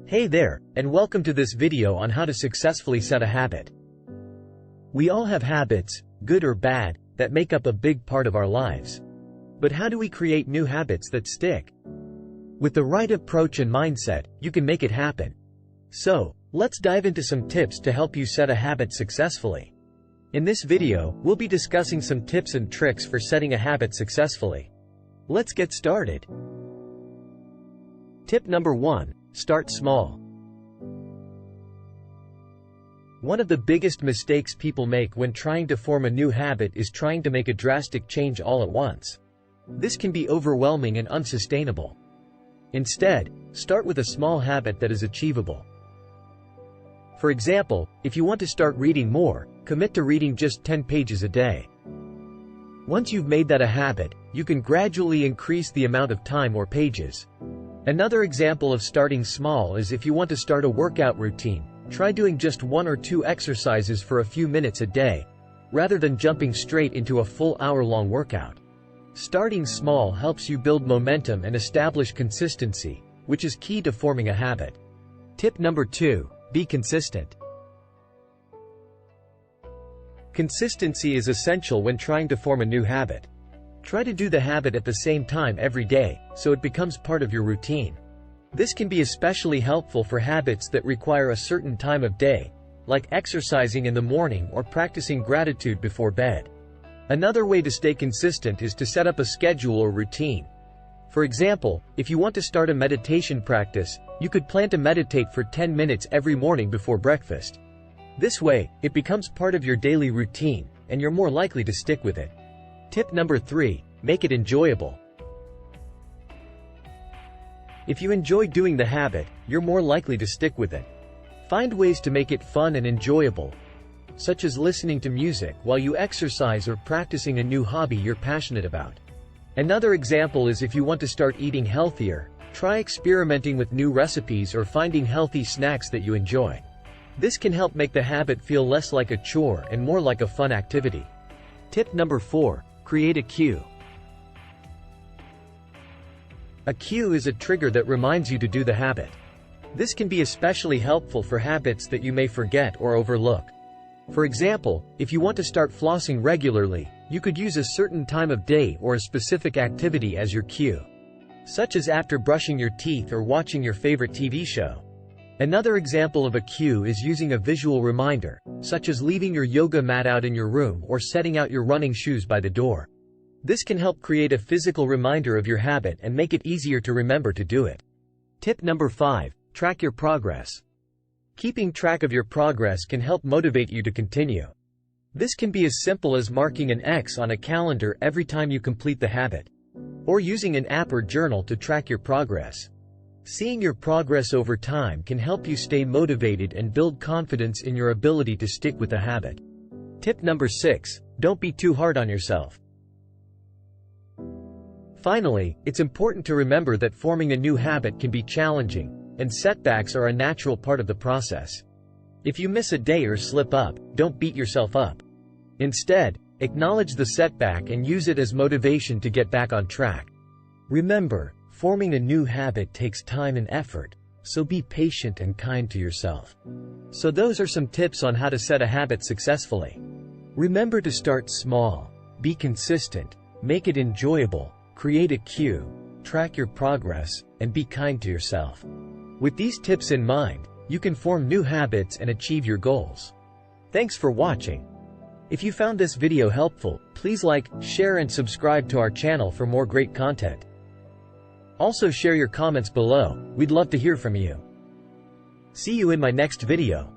Hey there, and welcome to this video on how to successfully set a habit. We all have habits, good or bad, that make up a big part of our lives. But how do we create new habits that stick? With the right approach and mindset, you can make it happen. So, let's dive into some tips to help you set a habit successfully. In this video, we'll be discussing some tips and tricks for setting a habit successfully. Let's get started. Tip number 1. Start small. One of the biggest mistakes people make when trying to form a new habit is trying to make a drastic change all at once. This can be overwhelming and unsustainable. Instead, start with a small habit that is achievable. For example, if you want to start reading more, commit to reading just 10 pages a day. Once you've made that a habit, you can gradually increase the amount of time or pages. Another example of starting small is if you want to start a workout routine, try doing just 1 or 2 exercises for a few minutes a day, rather than jumping straight into a full hour-long workout. Starting small helps you build momentum and establish consistency, which is key to forming a habit. Tip number 2. Be consistent. Consistency is essential when trying to form a new habit. Try to do the habit at the same time every day, so it becomes part of your routine. This can be especially helpful for habits that require a certain time of day, like exercising in the morning or practicing gratitude before bed. Another way to stay consistent is to set up a schedule or routine. For example, if you want to start a meditation practice, you could plan to meditate for 10 minutes every morning before breakfast. This way, it becomes part of your daily routine, and you're more likely to stick with it. Tip number 3. Make it enjoyable. If you enjoy doing the habit, you're more likely to stick with it. Find ways to make it fun and enjoyable, such as listening to music while you exercise or practicing a new hobby you're passionate about. Another example is if you want to start eating healthier, try experimenting with new recipes or finding healthy snacks that you enjoy. This can help make the habit feel less like a chore and more like a fun activity. Tip number 4. Create a cue. A cue is a trigger that reminds you to do the habit. This can be especially helpful for habits that you may forget or overlook. For example, if you want to start flossing regularly, you could use a certain time of day or a specific activity as your cue, such as after brushing your teeth or watching your favorite TV show. Another example of a cue is using a visual reminder, such as leaving your yoga mat out in your room or setting out your running shoes by the door. This can help create a physical reminder of your habit and make it easier to remember to do it. Tip number 5. Track your progress. Keeping track of your progress can help motivate you to continue. This can be as simple as marking an X on a calendar every time you complete the habit, or using an app or journal to track your progress. Seeing your progress over time can help you stay motivated and build confidence in your ability to stick with the habit. Tip number 6. Don't be too hard on yourself. Finally, it's important to remember that forming a new habit can be challenging, and setbacks are a natural part of the process. If you miss a day or slip up, don't beat yourself up. Instead, acknowledge the setback and use it as motivation to get back on track. Remember, forming a new habit takes time and effort, so be patient and kind to yourself. So those are some tips on how to set a habit successfully. Remember to start small, be consistent, make it enjoyable, create a cue, track your progress, and be kind to yourself. With these tips in mind, you can form new habits and achieve your goals. Thanks for watching. If you found this video helpful, please like, share and subscribe to our channel for more great content. Also share your comments below, we'd love to hear from you. See you in my next video.